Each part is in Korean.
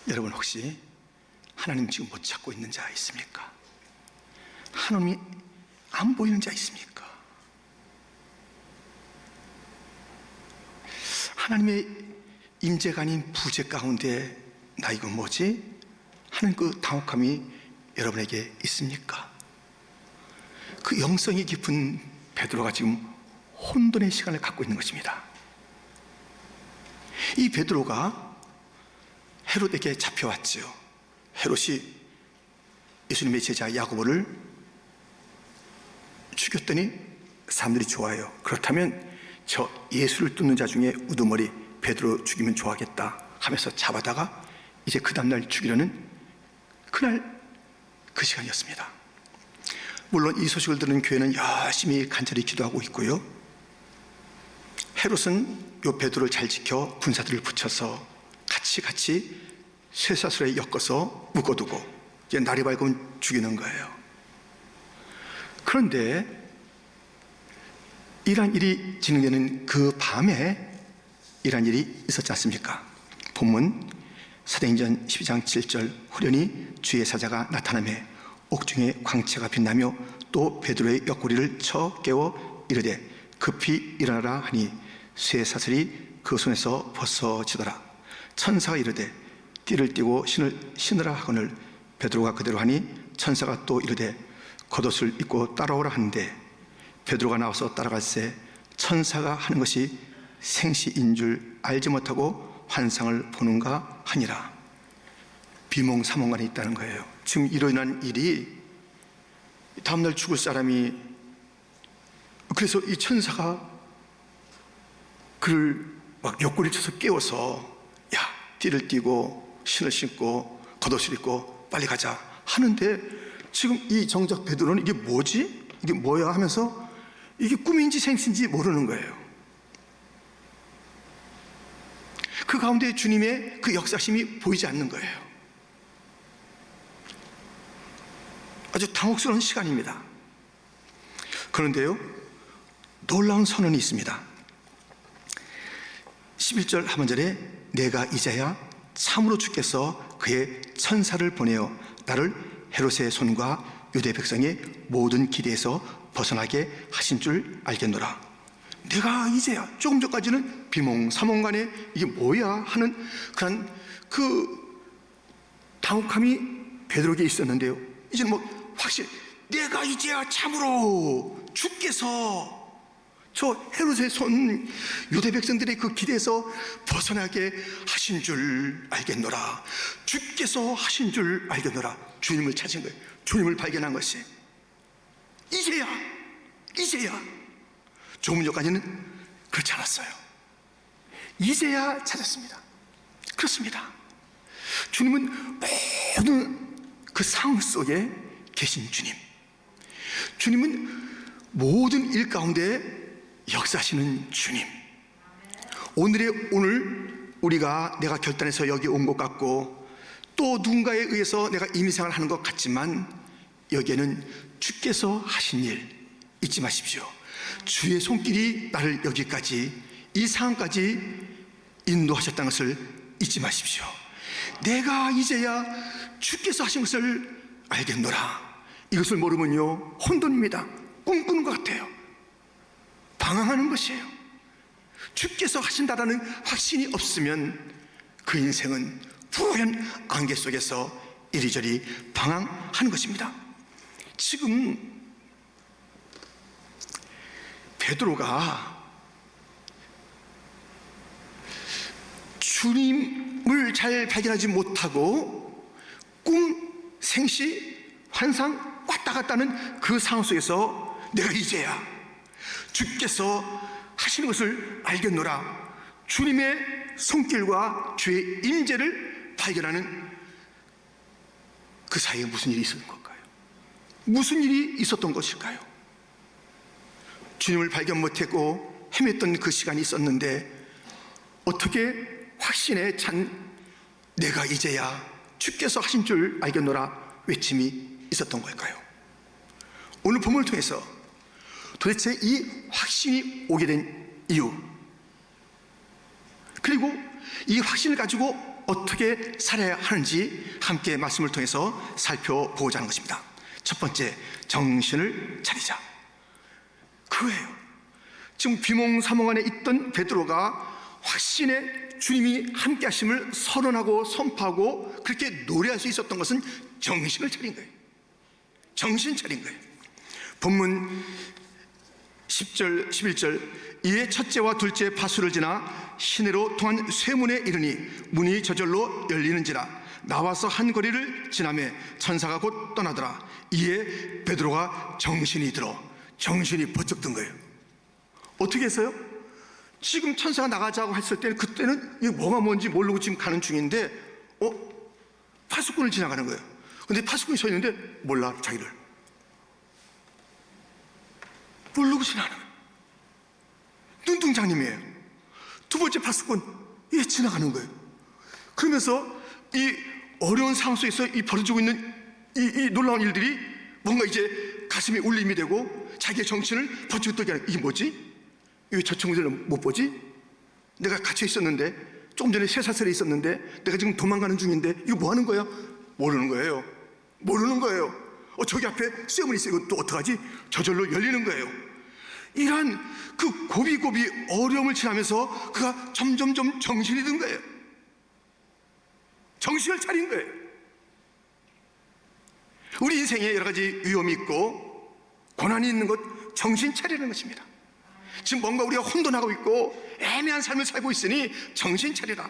여러분 혹시 하나님 지금 못 찾고 있는 자 있습니까? 하나님이 안 보이는 자 있습니까? 하나님의 임재가 아닌 부재 가운데 나 이거 뭐지? 하는 그 당혹함이 여러분에게 있습니까? 그 영성이 깊은 베드로가 지금 혼돈의 시간을 갖고 있는 것입니다. 이 베드로가 헤롯에게 잡혀왔지요. 헤롯이 예수님의 제자 야고보를 죽였더니 사람들이 좋아해요. 그렇다면 저 예수를 뚫는 자 중에 우두머리 베드로 죽이면 좋아하겠다 하면서 잡아다가 이제 그 다음날 죽이려는 그날 그 시간이었습니다. 물론 이 소식을 들은 교회는 열심히 간절히 기도하고 있고요. 헤롯은 요 베드로를 잘 지켜 군사들을 붙여서 같이 쇠사슬에 엮어서 묶어두고 이제 날이 밝으면 죽이는 거예요. 그런데 이러한 일이 진행되는 그 밤에 이러한 일이 있었지 않습니까? 본문 사도행전 12장 7절 후련히 주의 사자가 나타나매 옥중에 광채가 빛나며 또 베드로의 옆구리를 쳐 깨워 이르되 급히 일어나라 하니 쇠사슬이 그 손에서 벗어지더라. 천사가 이르되 띠를 띠고 신을 신으라 하거늘 베드로가 그대로 하니 천사가 또 이르되 겉옷을 입고 따라오라 하는데 베드로가 나와서 따라갈새 천사가 하는 것이 생시인 줄 알지 못하고 환상을 보는가 하니라. 비몽사몽간에 있다는 거예요. 지금 일어난 일이 다음날 죽을 사람이, 그래서 이 천사가 그를 막 옆구리를 쳐서 깨워서 야, 띠를 띠고 신을 신고 겉옷을 입고 빨리 가자 하는데 지금 이 정작 베드로는 이게 뭐지? 이게 뭐야? 하면서 이게 꿈인지 생신지 모르는 거예요. 그 가운데 주님의 그 역사심이 보이지 않는 거예요. 아주 당혹스러운 시간입니다. 그런데요, 놀라운 선언이 있습니다. 11절 하반절에 내가 이제야 참으로 주께서 그의 천사를 보내어 나를 헤롯의 손과 유대 백성의 모든 기대에서 벗어나게 하신 줄 알겠노라. 내가 이제야, 조금 전까지는 비몽사몽간에 이게 뭐야 하는 그런 그 당혹함이 베드로에게 있었는데요, 이제는 뭐 확실히 내가 이제야 참으로 주께서 저 헤롯의 손 유대 백성들의 그 기대에서 벗어나게 하신 줄 알겠노라. 주께서 하신 줄 알겠노라. 주님을 찾은 거예요. 주님을 발견한 것이 이제야 조금 전까지는 그렇지 않았어요. 이제야 찾았습니다. 그렇습니다. 주님은 모든 그 상황 속에 계신 주님, 주님은 모든 일 가운데 역사하시는 주님. 오늘 우리가 내가 결단해서 여기 온 것 같고 또 누군가에 의해서 내가 임의생활을 하는 것 같지만 여기에는 주께서 하신 일 잊지 마십시오. 주의 손길이 나를 여기까지 이 상황까지 인도하셨다는 것을 잊지 마십시오. 내가 이제야 주께서 하신 것을 알겠노라. 이것을 모르면요, 혼돈입니다. 꿈꾸는 것 같아요. 방황하는 것이에요. 주께서 하신다라는 확신이 없으면 그 인생은 푸른 안개 속에서 이리저리 방황하는 것입니다. 지금 베드로가 주님을 잘 발견하지 못하고 꿈, 생시, 환상 왔다 갔다 하는 그 상황 속에서 내가 이제야 주께서 하시는 것을 알겠노라. 주님의 손길과 주의 임재를 발견하는 그 사이에 무슨 일이 있었던 걸까요? 무슨 일이 있었던 것일까요? 주님을 발견 못했고 헤맸던 그 시간이 있었는데 어떻게 확신에 찬 내가 이제야 주께서 하신 줄 알겠노라 외침이 있었던 걸까요? 오늘 본문을 통해서 도대체 이 확신이 오게 된 이유, 그리고 이 확신을 가지고 어떻게 살아야 하는지 함께 말씀을 통해서 살펴보고자 하는 것입니다. 첫 번째, 정신을 차리자. 그거예요. 지금 비몽사몽 안에 있던 베드로가 확신의 주님이 함께 하심을 선언하고 선포하고 그렇게 노래할 수 있었던 것은 정신을 차린 거예요. 정신 차린 거예요. 본문 10절 11절, 이에 첫째와 둘째 파수를 지나 시내로 통한 쇠문에 이르니 문이 저절로 열리는지라. 나와서 한 거리를 지나매 천사가 곧 떠나더라. 이에 베드로가 정신이 들어, 정신이 번쩍 든 거예요. 어떻게 했어요? 지금 천사가 나가자고 했을 때는, 그때는 이게 뭐가 뭔지 모르고 지금 가는 중인데 파수꾼을 지나가는 거예요. 근데 파수꾼이 서 있는데 몰라, 자기를 모르고 지나가는 거예요. 눈동장님이에요. 두 번째 파수꾼, 예, 지나가는 거예요. 그러면서 이 어려운 상황 속에서 이 벌어지고 있는 이 놀라운 일들이 뭔가 이제 가슴에 울림이 되고 자기의 정신을 번쩍 들게 하는, 이게 뭐지? 왜 저 친구들을 못 보지? 내가 갇혀 있었는데, 조금 전에 쇠사슬에 있었는데, 내가 지금 도망가는 중인데 이거 뭐 하는 거야? 모르는 거예요. 모르는 거예요. 저기 앞에 쇠문이 있어. 이거 또 어떡하지? 저절로 열리는 거예요. 이러한 그 고비고비 어려움을 지나면서 그가 점점점 정신이 든 거예요. 정신을 차린 거예요. 우리 인생에 여러 가지 위험이 있고 고난이 있는 것, 정신 차리는 것입니다. 지금 뭔가 우리가 혼돈하고 있고 애매한 삶을 살고 있으니 정신 차리라.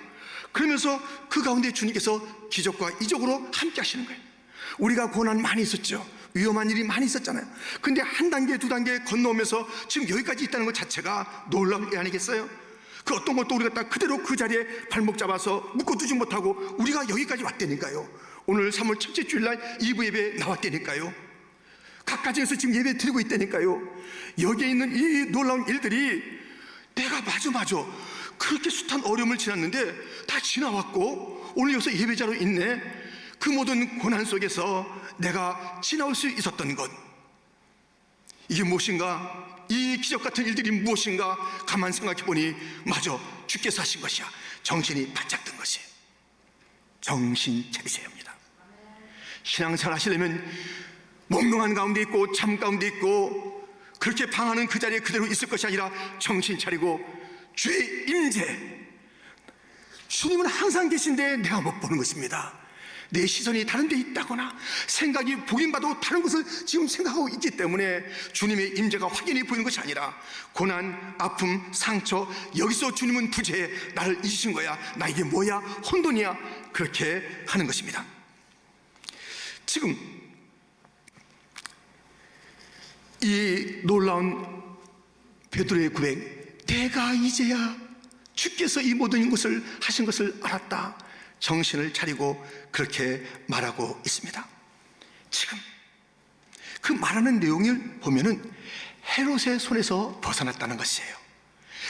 그러면서 그 가운데 주님께서 기적과 이적으로 함께 하시는 거예요. 우리가 고난 많이 있었죠. 위험한 일이 많이 있었잖아요. 근데 한 단계 두 단계 건너오면서 지금 여기까지 있다는 것 자체가 놀라운 일 아니겠어요? 그 어떤 것도 우리가 딱 그대로 그 자리에 발목 잡아서 묶어두지 못하고 우리가 여기까지 왔다니까요. 오늘 3월 첫째 주일날 2부 예배 나왔다니까요. 각 가정에서 지금 예배 드리고 있다니까요. 여기에 있는 이 놀라운 일들이 내가 마저 그렇게 숱한 어려움을 지났는데 다 지나왔고 오늘 여기서 예배자로 있네. 그 모든 고난 속에서 내가 지나올 수 있었던 것, 이게 무엇인가? 이 기적 같은 일들이 무엇인가? 가만 생각해 보니 맞아, 주께서 하신 것이야. 정신이 바짝 든 것이에요. 정신 차리셔야 합니다. 신앙생활 하시려면 몽롱한 가운데 있고 잠 가운데 있고 그렇게 방하는 그 자리에 그대로 있을 것이 아니라 정신 차리고 주의 임재, 주님은 항상 계신데 내가 못 보는 것입니다. 내 시선이 다른 데 있다거나 생각이 보긴 봐도 다른 것을 지금 생각하고 있기 때문에 주님의 임재가 확연히 보이는 것이 아니라 고난, 아픔, 상처, 여기서 주님은 부재해 나를 잊으신 거야, 나 이게 뭐야, 혼돈이야, 그렇게 하는 것입니다. 지금 이 놀라운 베드로의 고백, 내가 이제야 주께서 이 모든 것을 하신 것을 알았다, 정신을 차리고 그렇게 말하고 있습니다. 지금 그 말하는 내용을 보면은 헤롯의 손에서 벗어났다는 것이에요.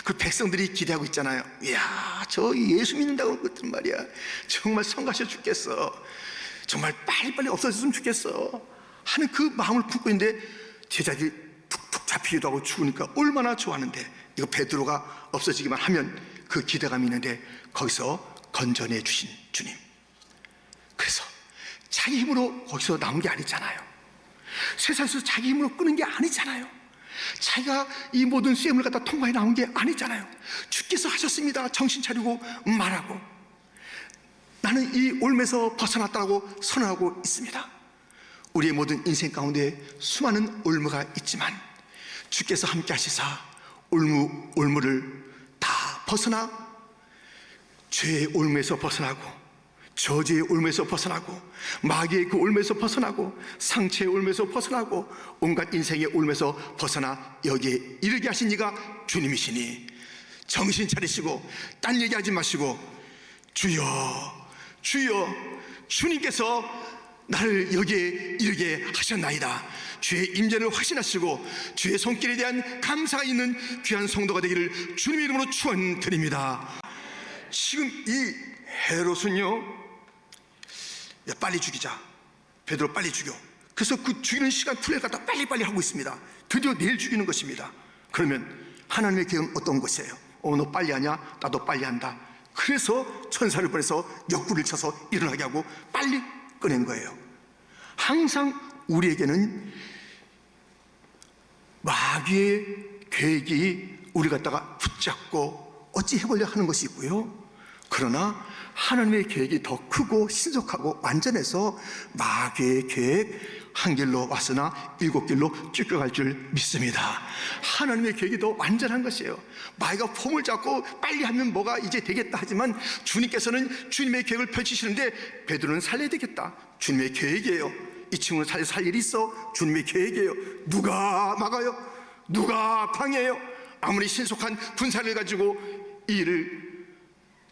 그 백성들이 기대하고 있잖아요. 이야, 저 예수 믿는다고 그랬단 말이야. 정말 성가셔 죽겠어. 정말 빨리빨리 없어졌으면 좋겠어 하는 그 마음을 품고 있는데 제자들이 툭툭 잡히기도 하고 죽으니까 얼마나 좋아하는데, 이거 베드로가 없어지기만 하면 그 기대감이 있는데 거기서 건져내 주신 주님. 그래서 자기 힘으로 거기서 나온 게 아니잖아요. 세상에서 자기 힘으로 끄는 게 아니잖아요. 자기가 이 모든 쇠문을 갖다 통과해 나온 게 아니잖아요. 주께서 하셨습니다. 정신 차리고 말하고, 나는 이 올무에서 벗어났다고 선언하고 있습니다. 우리의 모든 인생 가운데 수많은 올무가 있지만 주께서 함께 하시사 올무를 다 벗어나 죄의 올무에서 벗어나고, 저주의 올무에서 벗어나고, 마귀의 그 올무에서 벗어나고, 상처의 올무에서 벗어나고, 온갖 인생의 올무에서 벗어나 여기에 이르게 하신 이가 주님이시니 정신 차리시고 딴 얘기하지 마시고 주여 주여, 주님께서 나를 여기에 이르게 하셨나이다, 주의 임재를 확신하시고 주의 손길에 대한 감사가 있는 귀한 성도가 되기를 주님의 이름으로 축원드립니다. 지금 이 헤롯은요, 야, 빨리 죽이자, 베드로 빨리 죽여. 그래서 그 죽이는 시간 플레이를 갖다 빨리빨리 하고 있습니다. 드디어 내일 죽이는 것입니다. 그러면 하나님의 계획은 어떤 것이에요? 너 빨리 하냐? 나도 빨리 한다. 그래서 천사를 보내서 옆구리를 쳐서 일어나게 하고 빨리 꺼낸 거예요. 항상 우리에게는 마귀의 계획이 우리 갖다가 붙잡고 어찌 해보려 하는 것이 있고요, 그러나 하나님의 계획이 더 크고 신속하고 완전해서 마귀의 계획 한 길로 왔으나 일곱 길로 쫓겨갈 줄 믿습니다. 하나님의 계획이 더 완전한 것이에요. 마귀가 폼을 잡고 빨리 하면 뭐가 이제 되겠다 하지만 주님께서는 주님의 계획을 펼치시는데 베드로는 살려야 되겠다, 주님의 계획이에요. 이 친구는 살 일이 있어, 주님의 계획이에요. 누가 막아요? 누가 방해해요? 아무리 신속한 군사를 가지고 이 일을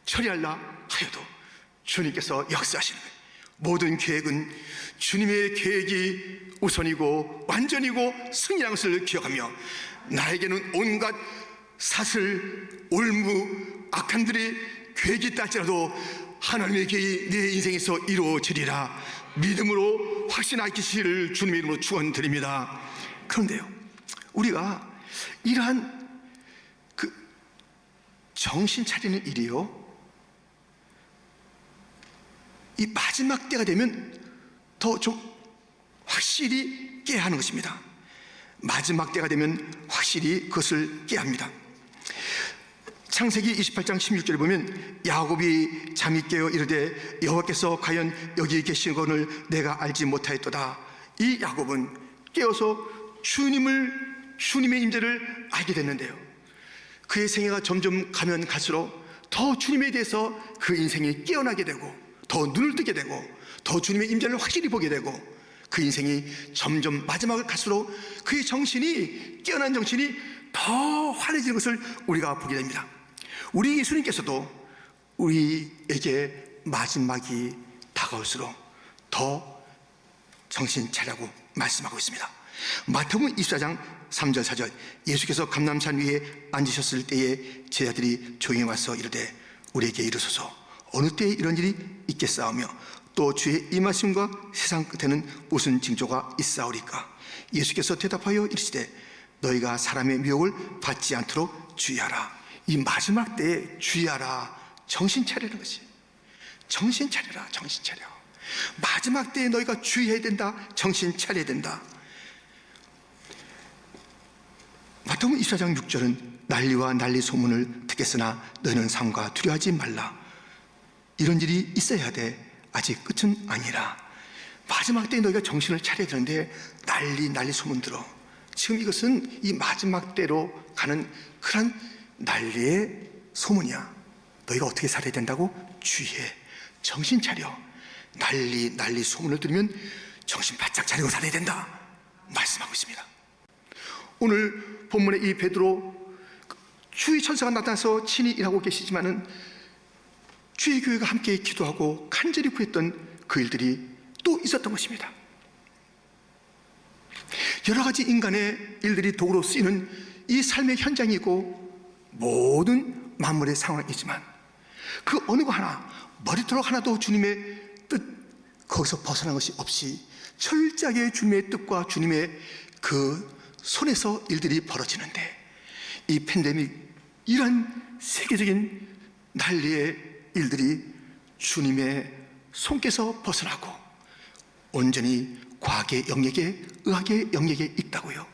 처리하려 하여도 주님께서 역사하시는 거예요. 모든 계획은 주님의 계획이 우선이고 완전이고 승리한 것을 기억하며, 나에게는 온갖 사슬, 올무, 악한들의 계획이 있다 할지라도 하나님의 계획이 내 인생에서 이루어지리라 믿음으로 확신하시기를 주님의 이름으로 축원드립니다. 그런데요, 우리가 이러한 정신 차리는 일이요, 이 마지막 때가 되면 더 좀 확실히 깨야 하는 것입니다. 마지막 때가 되면 확실히 그것을 깨야 합니다. 창세기 28장 16절에 보면 야곱이 잠이 깨어 이르되 여호와께서 과연 여기 계신 것을 내가 알지 못하였도다. 이 야곱은 깨어서 주님의 임재를 알게 됐는데요, 그의 생애가 점점 가면 갈수록 더 주님에 대해서 그 인생이 깨어나게 되고 더 눈을 뜨게 되고 더 주님의 임재를 확실히 보게 되고 그 인생이 점점 마지막을 갈수록 그의 정신이, 깨어난 정신이 더 환해지는 것을 우리가 보게 됩니다. 우리 예수님께서도 우리에게 마지막이 다가올수록 더 정신 차리라고 말씀하고 있습니다. 마태복음 24장 3절 4절, 예수께서 감람산 위에 앉으셨을 때에 제자들이 조용히 와서 이르되 우리에게 이르소서 어느 때에 이런 일이 있겠사오며 또 주의 임하심과 세상 끝에는 무슨 징조가 있사오리까? 예수께서 대답하여 이르시되 너희가 사람의 미혹을 받지 않도록 주의하라. 이 마지막 때에 주의하라, 정신 차리는 것이, 정신 차려라, 정신 차려. 마지막 때에 너희가 주의해야 된다, 정신 차려야 된다. 마태복음 24장 6절은 난리와 난리 소문을 듣겠으나 너희는 삼가 두려워하지 말라. 이런 일이 있어야 돼, 아직 끝은 아니라. 마지막 때에 너희가 정신을 차려야 되는데 난리 소문 들어. 지금 이것은 이 마지막 때로 가는 그런 난리의 소문이야. 너희가 어떻게 살아야 된다고? 주의해, 정신 차려. 난리 소문을 들으면 정신 바짝 차리고 살아야 된다 말씀하고 있습니다. 오늘 본문에 이 베드로, 주의 천사가 나타나서 친히 일하고 계시지만은 주의 교회가 함께 기도하고 간절히 구했던 그 일들이 또 있었던 것입니다. 여러 가지 인간의 일들이 도구로 쓰이는 이 삶의 현장이고 모든 만물의 상황이지만 그 어느 거 하나, 머리털 하나도 주님의 뜻 거기서 벗어난 것이 없이 철저하게 주님의 뜻과 주님의 그 손에서 일들이 벌어지는데, 이 팬데믹, 이런 세계적인 난리의 일들이 주님의 손께서 벗어나고 온전히 과학의 영역에, 의학의 영역에 있다고요.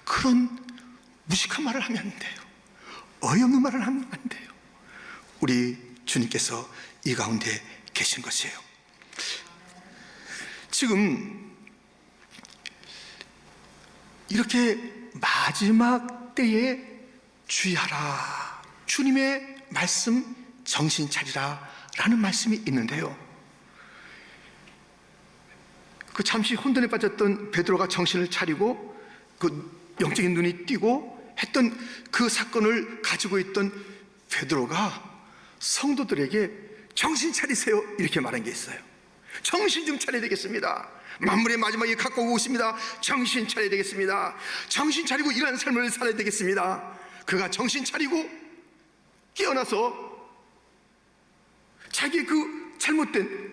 그런 무식한 말을 하면 안 돼요. 어이없는 말을 하면 안 돼요. 우리 주님께서 이 가운데 계신 것이에요. 지금 이렇게 마지막 때에 주의하라, 주님의 말씀 정신 차리라 라는 말씀이 있는데요, 그 잠시 혼돈에 빠졌던 베드로가 정신을 차리고 그 영적인 눈이 띄고 했던 그 사건을 가지고 있던 베드로가 성도들에게 정신 차리세요 이렇게 말한 게 있어요. 정신 좀 차려야 되겠습니다. 만물의 마지막이 가까우고 있습니다. 정신 차려야 되겠습니다. 정신 차리고 이러한 삶을 살아야 되겠습니다. 그가 정신 차리고 깨어나서 자기 그 잘못된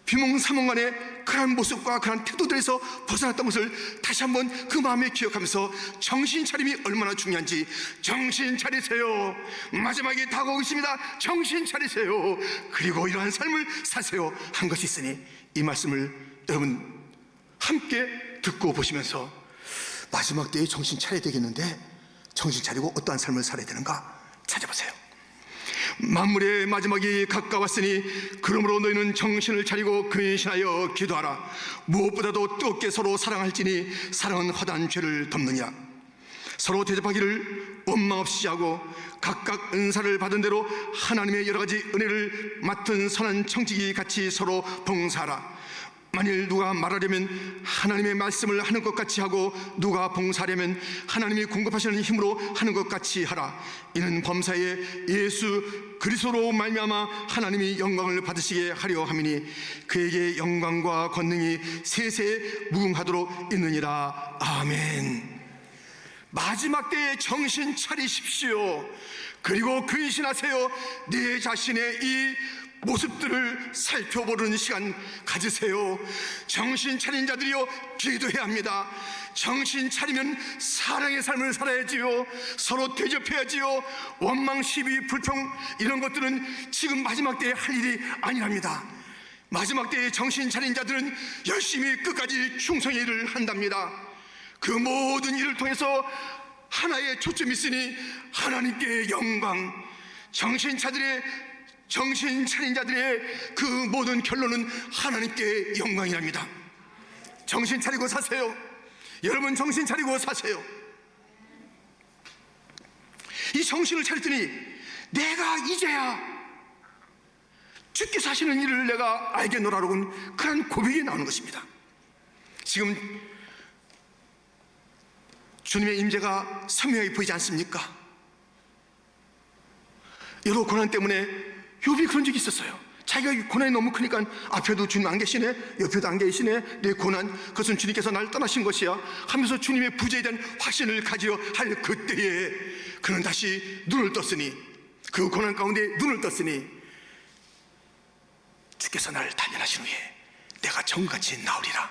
비몽사몽간에 그런 모습과 그런 태도들에서 벗어났던 것을 다시 한번 그 마음에 기억하면서 정신 차림이 얼마나 중요한지, 정신 차리세요. 마지막에 다가오고 있습니다. 정신 차리세요. 그리고 이러한 삶을 사세요 한 것이 있으니, 이 말씀을 여러분 함께 듣고 보시면서 마지막 때에 정신 차려야 되겠는데 정신 차리고 어떠한 삶을 살아야 되는가 찾아보세요. 만물의 마지막이 가까웠으니 그러므로 너희는 정신을 차리고 근신하여 기도하라. 무엇보다도 뜨겁게 서로 사랑할지니 사랑은 허다한 죄를 덮느니라. 서로 대접하기를 원망 없이 하고 각각 은사를 받은 대로 하나님의 여러 가지 은혜를 맡은 선한 청지기 같이 서로 봉사하라. 만일 누가 말하려면 하나님의 말씀을 하는 것 같이 하고 누가 봉사하려면 하나님이 공급하시는 힘으로 하는 것 같이 하라. 이는 범사에 예수 그리스도로 말미암아 하나님이 영광을 받으시게 하려 함이니 그에게 영광과 권능이 세세에 무궁하도록 있느니라. 아멘. 마지막 때에 정신 차리십시오. 그리고 근신하세요. 내 자신의 이 모습들을 살펴보는 시간 가지세요. 정신 차린 자들이요, 기도해야 합니다. 정신 차리면 사랑의 삶을 살아야지요. 서로 대접해야지요. 원망, 시비, 불평 이런 것들은 지금 마지막 때에 할 일이 아니랍니다. 마지막 때에 정신 차린 자들은 열심히 끝까지 충성의 일을 한답니다. 그 모든 일을 통해서 하나의 초점이 있으니 하나님께 영광. 정신 차린 자들의 그 모든 결론은 하나님께 영광이랍니다. 정신 차리고 사세요. 여러분 정신 차리고 사세요. 이 정신을 차렸더니 내가 이제야 주께서 하시는 일을 내가 알겠노라라고는 그런 고백이 나오는 것입니다. 지금 주님의 임재가 선명하게 보이지 않습니까? 여러 고난 때문에 욥이 그런 적이 있었어요. 자기가 고난이 너무 크니까 앞에도 주님 안 계시네, 옆에도 안 계시네, 내 고난 그것은 주님께서 나를 떠나신 것이야 하면서 주님의 부재에 대한 확신을 가지려 할 그때에 그는 다시 눈을 떴으니, 그 고난 가운데 눈을 떴으니 주께서 나를 단련하신 후에 내가 정같이 나오리라.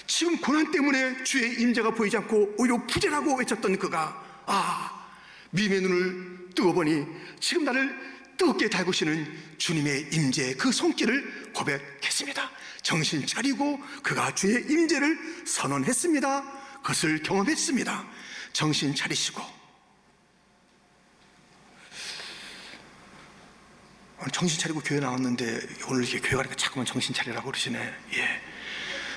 지금 고난 때문에 주의 임재가 보이지 않고 오히려 부재라고 외쳤던 그가 믿음의 눈을 뜨고보니 지금 나를 뜨겁게 달구시는 주님의 임재의 그 손길을 고백했습니다. 정신 차리고 그가 주의 임재를 선언했습니다. 그것을 경험했습니다. 정신 차리시고. 정신 차리고 교회 나왔는데 오늘 이렇게 교회 가니까 자꾸만 정신 차리라고 그러시네. 예.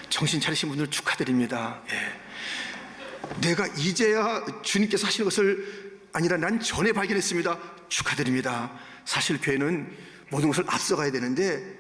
정신 차리신 분들 축하드립니다. 예. 내가 이제야 주님께서 하시는 것을 아니라 난 전에 발견했습니다. 축하드립니다. 사실 교회는 모든 것을 앞서가야 되는데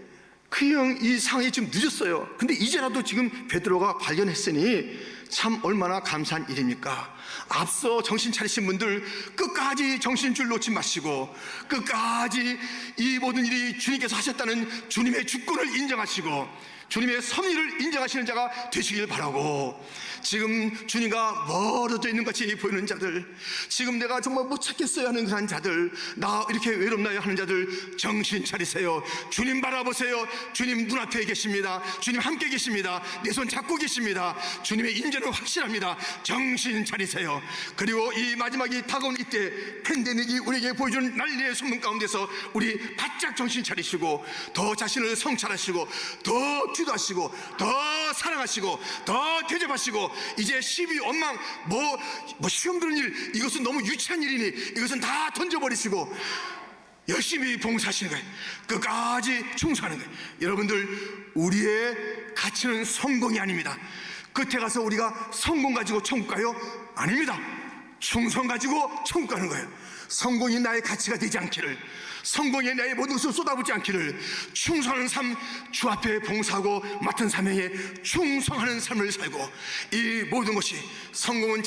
그냥 이 상황이 지금 늦었어요. 근데 이제라도 지금 베드로가 발견했으니 참 얼마나 감사한 일입니까? 앞서 정신 차리신 분들 끝까지 정신줄 놓지 마시고 끝까지 이 모든 일이 주님께서 하셨다는 주님의 주권을 인정하시고 주님의 섭리를 인정하시는 자가 되시길 바라고, 지금 주님과 멀어져 있는 것이 보이는 자들, 지금 내가 정말 못 찾겠어요 하는 그런 자들, 나 이렇게 외롭나요 하는 자들 정신 차리세요. 주님 바라보세요. 주님 눈앞에 계십니다. 주님 함께 계십니다. 내 손 잡고 계십니다. 주님의 인재는 확실합니다. 정신 차리세요. 그리고 이 마지막이 다가온 이때 팬데믹이 우리에게 보여준 난리의 소문 가운데서 우리 바짝 정신 차리시고 더 자신을 성찰하시고 더 기도하시고 더 사랑하시고 더 대접하시고, 이제 시비 원망 뭐 시험 드는 일 이것은 너무 유치한 일이니 이것은 다 던져버리시고 열심히 봉사하시는 거예요. 끝까지 충성하는 거예요. 여러분들 우리의 가치는 성공이 아닙니다. 끝에 가서 우리가 성공 가지고 천국 가요? 아닙니다. 충성 가지고 천국 가는 거예요. 성공이 나의 가치가 되지 않기를, 성공에 나의 모든 것을 쏟아붓지 않기를, 충성하는 삶, 주 앞에 봉사하고 맡은 사명에 충성하는 삶을 살고, 이 모든 것이 성공은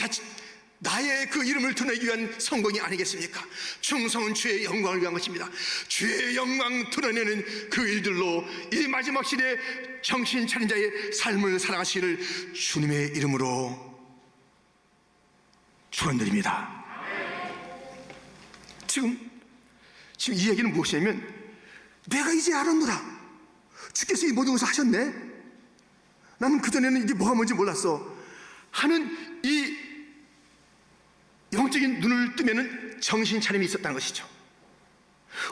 나의 그 이름을 드러내기 위한 성공이 아니겠습니까? 충성은 주의 영광을 위한 것입니다. 주의 영광 드러내는 그 일들로 이 마지막 시대에 정신 차린 자의 삶을 살아가시기를 주님의 이름으로 축원드립니다. 지금 이 얘기는 무엇이냐면 내가 이제 알았노라. 주께서 이 모든 것을 하셨네. 나는 그전에는 이게 뭐가 뭔지 몰랐어 하는 이 영적인 눈을 뜨면은 정신 차림이 있었다는 것이죠.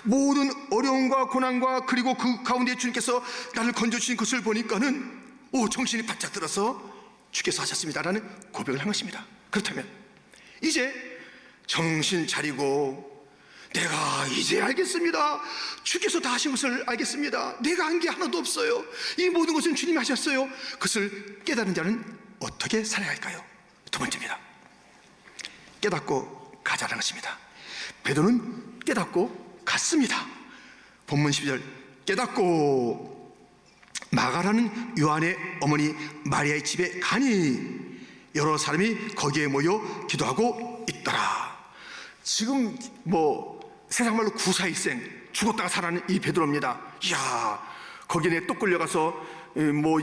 모든 어려움과 고난과 그리고 그 가운데 주님께서 나를 건져주신 것을 보니까는 정신이 바짝 들어서 주께서 하셨습니다라는 고백을 한 것입니다. 그렇다면 이제 정신 차리고 내가 이제 알겠습니다. 주께서 다 하신 것을 알겠습니다. 내가 한 게 하나도 없어요. 이 모든 것은 주님이 하셨어요. 그것을 깨달은 자는 어떻게 살아야 할까요? 두 번째입니다. 깨닫고 가자라는 것입니다. 베드로는 깨닫고 갔습니다. 본문 12절 깨닫고 마가라는 요한의 어머니 마리아의 집에 가니 여러 사람이 거기에 모여 기도하고 있더라. 지금 세상 말로 구사일생 죽었다가 살아나는 이 베드로입니다. 이야, 거기에 또 끌려가서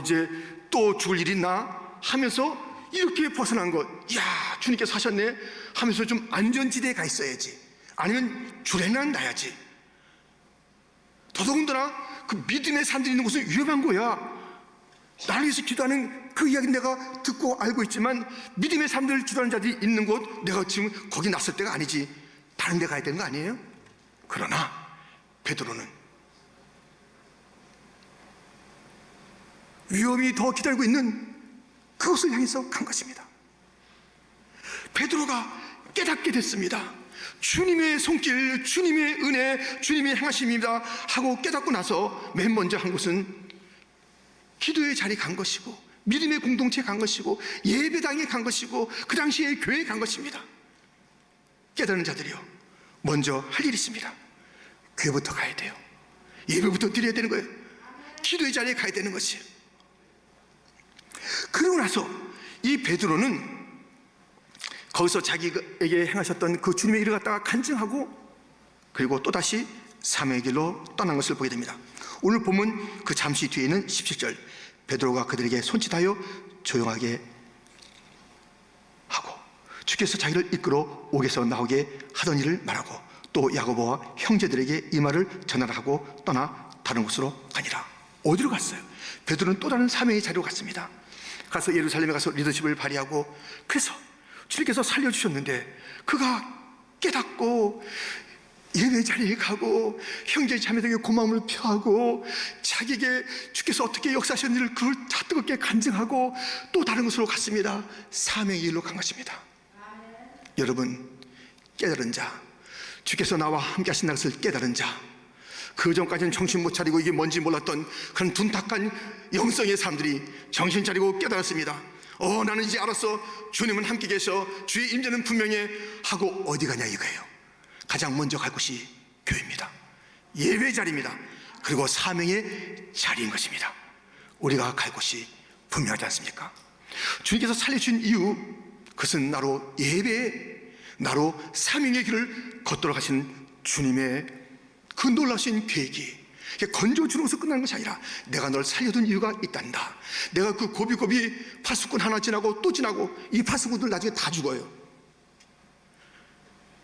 이제 또 죽을 일 있나 하면서 이렇게 벗어난 것, 이야, 주님께서 하셨네 하면서 좀 안전지대에 가 있어야지, 아니면 주례는 나야지. 더더군다나 그 믿음의 사람들이 있는 곳은 위험한 거야. 나를 위해서 기도하는 그 이야기 내가 듣고 알고 있지만 믿음의 사람들 기도하는 자들이 있는 곳, 내가 지금 거기 났을 때가 아니지, 다른 데 가야 되는 거 아니에요? 그러나 베드로는 위험이 더 기다리고 있는 그곳을 향해서 간 것입니다. 베드로가 깨닫게 됐습니다. 주님의 손길, 주님의 은혜, 주님의 행하심입니다 하고 깨닫고 나서 맨 먼저 한 것은 기도의 자리에 간 것이고, 믿음의 공동체에 간 것이고, 예배당에 간 것이고, 그 당시에 교회에 간 것입니다. 깨닫는 자들이요, 먼저 할 일이 있습니다. 교회부터 가야 돼요. 예배부터 드려야 되는 거예요. 기도의 자리에 가야 되는 것이에요. 그러고 나서 이 베드로는 거기서 자기에게 행하셨던 그 주님의 일을 갖다가 간증하고, 그리고 또다시 사명의 길로 떠난 것을 보게 됩니다. 오늘 보면 그 잠시 뒤에 있는 17절, 베드로가 그들에게 손짓하여 조용하게 하고 주께서 자기를 이끌어 옥에서 나오게 하던 일을 말하고, 또 야고보와 형제들에게 이 말을 전하라 하고 떠나 다른 곳으로 가니라. 어디로 갔어요? 베드로는 또 다른 사명의 자리로 갔습니다. 가서 예루살렘에 가서 리더십을 발휘하고, 그래서 주님께서 살려주셨는데 그가 깨닫고 예배 자리에 가고 형제 자매들에게 고마움을 표하고 자기에게 주께서 어떻게 역사하셨는지를 그걸 다 뜨겁게 간증하고 또 다른 곳으로 갔습니다. 사명의 길로 간 것입니다. 여러분, 깨달은 자, 주께서 나와 함께 하신 것을 깨달은 자, 그 전까지는 정신 못 차리고 이게 뭔지 몰랐던 그런 둔탁한 영성의 사람들이 정신 차리고 깨달았습니다. 나는 이제 알았어. 주님은 함께 계셔. 주의 임재는 분명해 하고 어디 가냐 이거예요. 가장 먼저 갈 곳이 교회입니다. 예배 자리입니다. 그리고 사명의 자리인 것입니다. 우리가 갈 곳이 분명하지 않습니까? 주님께서 살려주신 이유, 그것은 나로 예배, 나로 사명의 길을 걷도록 하신 주님의 그 놀라신 계획이 건져주는 것으로 끝나는 것이 아니라 내가 널 살려둔 이유가 있단다. 내가 그 고비고비 파수꾼 하나 지나고 또 지나고 이 파수꾼들 나중에 다 죽어요.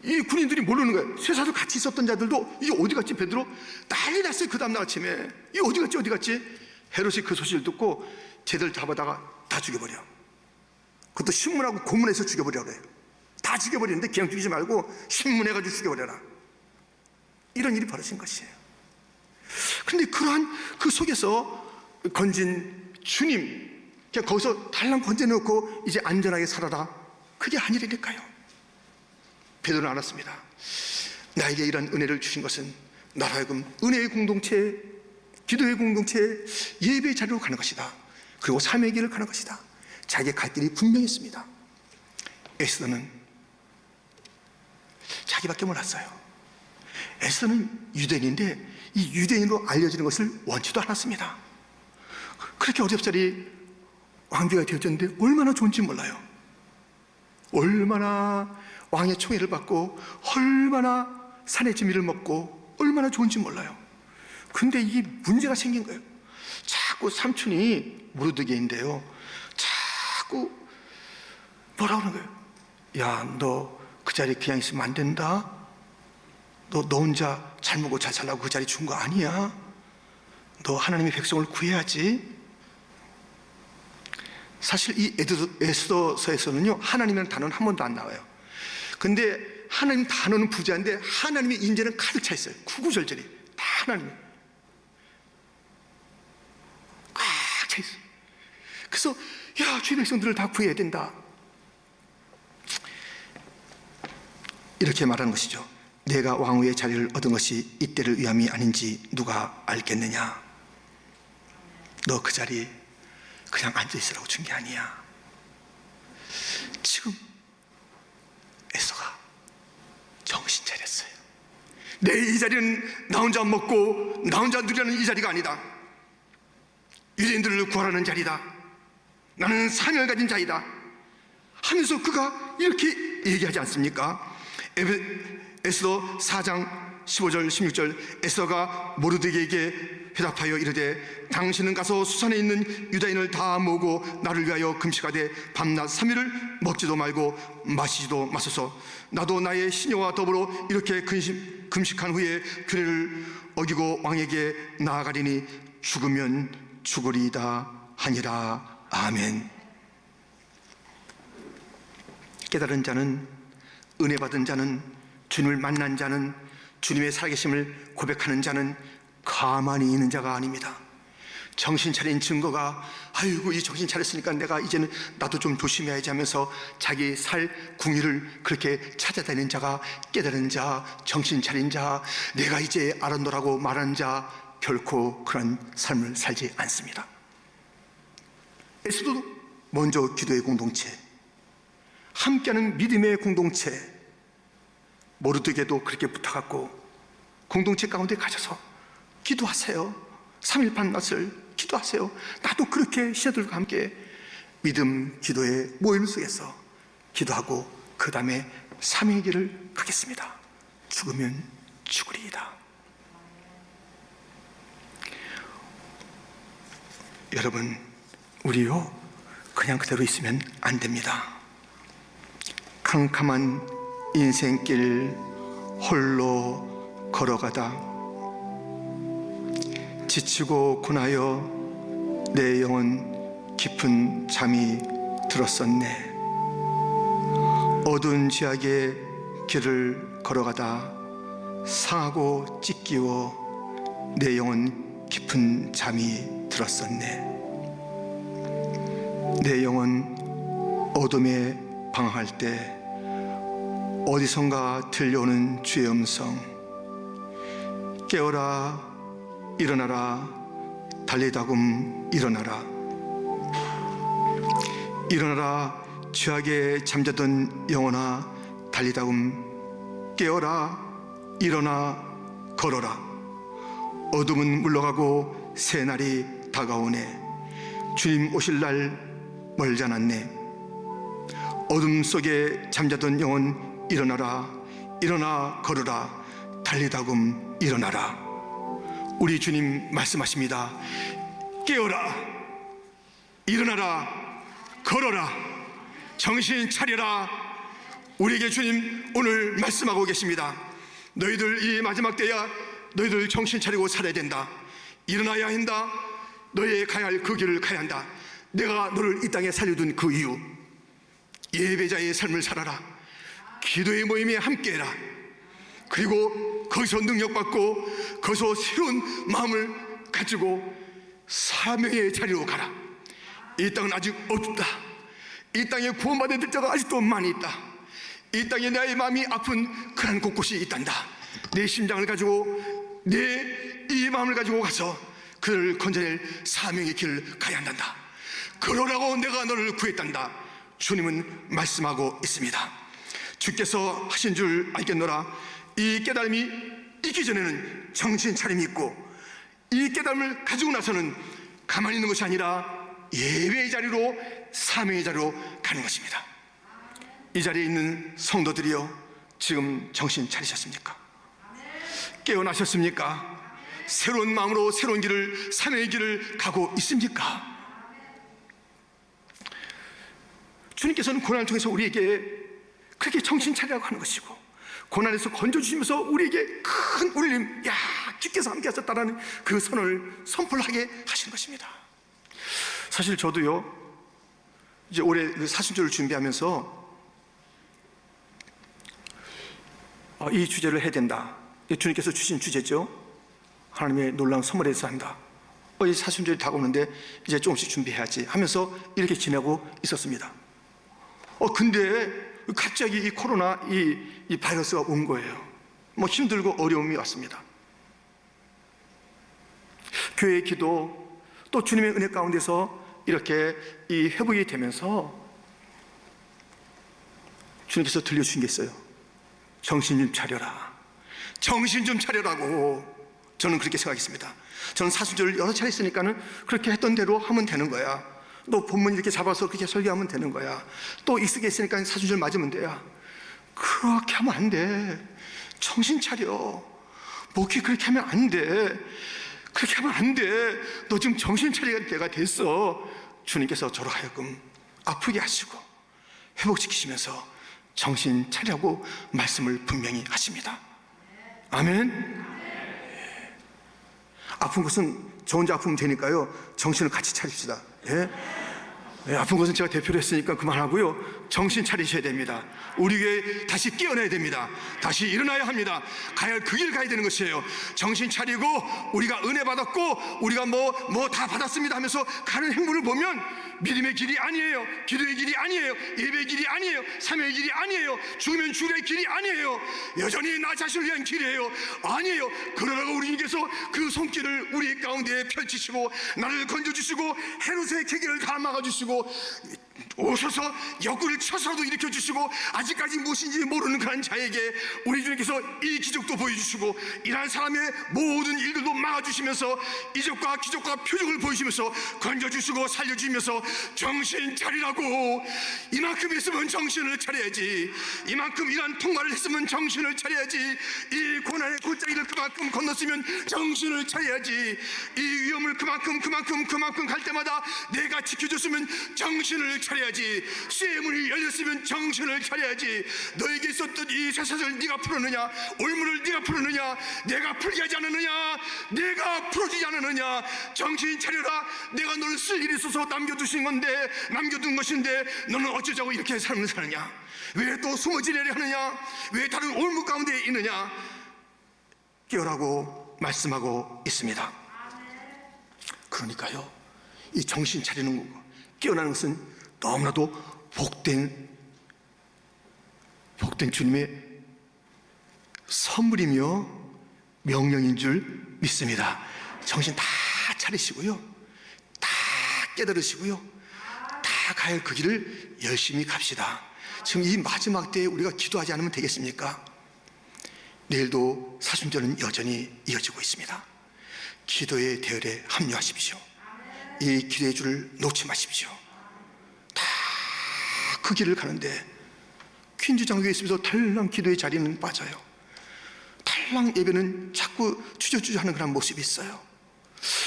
이 군인들이 모르는 거예요. 쇠사도 같이 있었던 자들도 이게 어디 갔지? 베드로 난리 났어요. 그 다음날 아침에 이게 어디 갔지? 헤롯이 그 소식을 듣고 쟤들 잡아다가 다 죽여버려. 그것도 신문하고 고문해서 죽여버려 그래요. 다 죽여버리는데 그냥 죽이지 말고 신문해가지고 죽여버려라. 이런 일이 벌어진 것이에요. 그런데 그러한 그 속에서 건진 주님, 그냥 거기서 달랑 건져놓고 이제 안전하게 살아라, 그게 아니라니까요. 베드로는 알았습니다. 나에게 이런 은혜를 주신 것은 나로 하여금 은혜의 공동체, 기도의 공동체, 예배의 자리로 가는 것이다. 그리고 삶의 길을 가는 것이다. 자기의 갈 길이 분명했습니다. 에스더는 자기밖에 몰랐어요. 에스더는 유대인인데 이 유대인으로 알려지는 것을 원치도 않았습니다. 그렇게 어렵사리 왕비가 되어졌는데 얼마나 좋은지 몰라요. 얼마나 왕의 총애를 받고 얼마나 산의 진미를 먹고 얼마나 좋은지 몰라요. 근데 이게 문제가 생긴 거예요. 자꾸 삼촌이 무르드게인데요, 자꾸 뭐라 그러는 거예요. 야, 너 그 자리에 그냥 있으면 안 된다. 너 혼자 잘 먹고 잘 살라고 그 자리 준 거 아니야. 너 하나님의 백성을 구해야지. 사실 이 에스더서에서는요, 하나님이라는 단어는 한 번도 안 나와요. 근데 하나님 단어는 부재한데 하나님의 인재는 가득 차 있어요. 구구절절히 다 하나님 꽉 차 있어요. 그래서 야, 주의 백성들을 다 구해야 된다, 이렇게 말하는 것이죠. 내가 왕후의 자리를 얻은 것이 이때를 위함이 아닌지 누가 알겠느냐. 너 그 자리에 그냥 앉아있으라고 준 게 아니야. 지금 에서가 정신 차렸어요. 내 이 자리는 나 혼자 먹고 나 혼자 누리는 이 자리가 아니다. 유대인들을 구하라는 자리다. 나는 사명을 가진 자이다 하면서 그가 이렇게 얘기하지 않습니까? 에스더 4장 15절 16절, 에스더가 모르드게에게 회답하여 이르되 당신은 가서 수산에 있는 유다인을 다 모으고 나를 위하여 금식하되 밤낮 3일을 먹지도 말고 마시지도 마소서. 나도 나의 시녀와 더불어 이렇게 금식한 후에 규례를 어기고 왕에게 나아가리니 죽으면 죽으리이다 하니라. 아멘. 깨달은 자는, 은혜 받은 자는, 주님을 만난 자는, 주님의 살아계심을 고백하는 자는 가만히 있는 자가 아닙니다. 정신 차린 증거가, 아이고 이 정신 차렸으니까 내가 이제는 나도 좀 조심해야지 하면서 자기 살 궁리를 그렇게 찾아다니는 자가 깨달은 자, 정신 차린 자, 내가 이제 알았노라고 말하는 자, 결코 그런 삶을 살지 않습니다. 에스더도 먼저 기도의 공동체, 함께하는 믿음의 공동체, 모르드게도 그렇게 부탁하고 공동체 가운데 가셔서 기도하세요. 3일 밤낮을 기도하세요. 나도 그렇게 시녀들과 함께 믿음 기도의 모임 속에서 기도하고 그 다음에 3일 길을 가겠습니다. 죽으면 죽으리이다. 여러분, 우리요 그냥 그대로 있으면 안 됩니다. 캄캄한 인생길 홀로 걸어가다 지치고 고나여 내 영혼 깊은 잠이 들었었네. 어두운 지하의 길을 걸어가다 상하고 찢기워 내 영혼 깊은 잠이 들었었네. 내 영혼 어둠에 방황할 때 어디선가 들려오는 주의 음성, 깨어라 일어나라 달리다금 일어나라. 일어나라 죄악에 잠자던 영혼아 달리다금 깨어라 일어나 걸어라. 어둠은 물러가고 새 날이 다가오네. 주님 오실 날 멀지 않았네. 어둠 속에 잠자던 영혼 일어나라 일어나 걸어라 달리다금 일어나라. 우리 주님 말씀하십니다. 깨어라 일어나라 걸어라 정신 차려라. 우리에게 주님 오늘 말씀하고 계십니다. 너희들 이 마지막 때야 너희들 정신 차리고 살아야 된다. 일어나야 한다. 너희 가야 할 그 길을 가야 한다. 내가 너를 이 땅에 살려둔 그 이유, 예배자의 삶을 살아라. 기도의 모임에 함께해라. 그리고 거기서 능력받고 거기서 새로운 마음을 가지고 사명의 자리로 가라. 이 땅은 아직 어둡다. 이 땅에 구원받아야 될 자가 아직도 많이 있다. 이 땅에 나의 마음이 아픈 그런 곳곳이 있단다. 내 심장을 가지고 내 이 마음을 가지고 가서 그를 건져낼 사명의 길을 가야 한단다. 그러라고 내가 너를 구했단다. 주님은 말씀하고 있습니다. 주께서 하신 줄 알겠노라. 이 깨달음이 있기 전에는 정신 차림이 있고, 이 깨달음을 가지고 나서는 가만히 있는 것이 아니라 예배의 자리로, 사명의 자리로 가는 것입니다. 이 자리에 있는 성도들이여, 지금 정신 차리셨습니까? 깨어나셨습니까? 새로운 마음으로 새로운 길을, 사명의 길을 가고 있습니까? 주님께서는 고난을 통해서 우리에게 그렇게 정신 차리라고 하는 것이고, 고난에서 건져주시면서 우리에게 큰 울림, 야, 주께서 함께 하셨다라는 그 선을 선포하게 하시는 것입니다. 사실 저도요, 이제 올해 그 사순절을 준비하면서 이 주제를 해야 된다. 주님께서 주신 주제죠. 하나님의 놀라운 선물에 대해서 한다. 이 사순절이 다가오는데 이제 조금씩 준비해야지 하면서 이렇게 지내고 있었습니다. 근데 갑자기 이 코로나 이 바이러스가 온 거예요. 뭐 힘들고 어려움이 왔습니다. 교회의 기도 또 주님의 은혜 가운데서 이렇게 이 회복이 되면서 주님께서 들려주신 게 있어요. 정신 좀 차려라. 정신 좀 차려라고. 저는 그렇게 생각했습니다. 저는 사순절을 여러 차례 했으니까는 그렇게 했던 대로 하면 되는 거야. 또 본문 이렇게 잡아서 그렇게 설교하면 되는 거야. 또 익숙해 있으니까 사순절 맞으면 돼요. 그렇게 하면 안 돼. 정신 차려. 목이 그렇게 하면 안 돼. 그렇게 하면 안 돼. 너 지금 정신 차릴 때가 됐어. 주님께서 저로 하여금 아프게 하시고 회복시키시면서 정신 차리라고 말씀을 분명히 하십니다. 아멘. 아픈 것은 저 혼자 아프면 되니까요, 정신을 같이 차립시다. 아픈 것은 제가 대표로 했으니까 그만하고요, 정신 차리셔야 됩니다. 우리 교회 다시 깨어나야 됩니다. 다시 일어나야 합니다. 가야 할 그 길 가야 되는 것이에요. 정신 차리고 우리가 은혜 받았고 우리가 뭐 다 받았습니다 하면서 가는 행보를 보면 믿음의 길이 아니에요. 기도의 길이 아니에요. 예배의 길이 아니에요. 사명의 길이 아니에요. 죽으면 주의 길이 아니에요. 여전히 나 자신을 위한 길이에요. 아니에요. 그러다가 우리님께서 그 손길을 우리 가운데 펼치시고 나를 건져주시고 헤롯의 계기를 다 막아주시고 오셔서 역구를 쳐서라도 일으켜주시고 아직까지 무엇인지 모르는 그런 자에게 우리 주님께서 이 기적도 보여주시고 이러한 사람의 모든 일들도 막아주시면서 이적과 기적과 표적을 보이시면서 건져주시고 살려주시면서 정신 차리라고. 이만큼 했으면 정신을 차려야지. 이만큼 이러한 통과를 했으면 정신을 차려야지. 이 고난의 골짜기를 그만큼 건넜으면 정신을 차려야지. 이 위험을 그만큼 갈 때마다 내가 지켜줬으면 정신을 차려야지. 쇠의 문이 열렸으면 정신을 차려야지. 너에게 있었던 이 쇠사슬을 네가 풀었느냐? 올무를 네가 풀었느냐? 내가 풀게 하지 않았느냐? 내가 풀어주지 않았느냐? 정신 차려라. 내가 너를 쓸 일이 있어서 남겨두신 건데, 남겨둔 것인데 너는 어쩌자고 이렇게 삶을 사느냐? 왜 또 숨어 지내려 하느냐? 왜 다른 올무 가운데 있느냐? 깨어라고 말씀하고 있습니다. 그러니까요, 이 정신 차리는 거, 깨어나는 것은 너무나도 복된 주님의 선물이며 명령인 줄 믿습니다. 정신 다 차리시고요, 다 깨달으시고요, 다 가야 할 그 길을 열심히 갑시다. 지금 이 마지막 때에 우리가 기도하지 않으면 되겠습니까? 내일도 사순절은 여전히 이어지고 있습니다. 기도의 대열에 합류하십시오. 이 기도의 줄을 놓지 마십시오. 다 그 길을 가는데 퀸즈 장교에 있으면서 달랑 기도의 자리는 빠져요. 달랑 예배는 자꾸 주저주저하는 그런 모습이 있어요.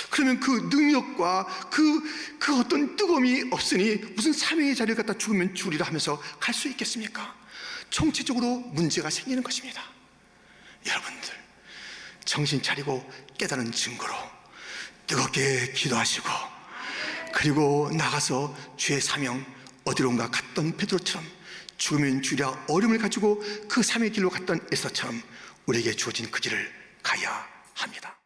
그러면 그 능력과 그 어떤 뜨거움이 없으니 무슨 사명의 자리를 갖다 죽으면 죽으리라 하면서 갈 수 있겠습니까? 총체적으로 문제가 생기는 것입니다. 여러분들, 정신 차리고 깨달은 증거로 뜨겁게 기도하시고, 그리고 나가서 주의 사명 어디론가 갔던 베드로처럼 죽으면 주리라 어려움을 가지고 그 사명의 길로 갔던 에서처럼 우리에게 주어진 그 길을 가야 합니다.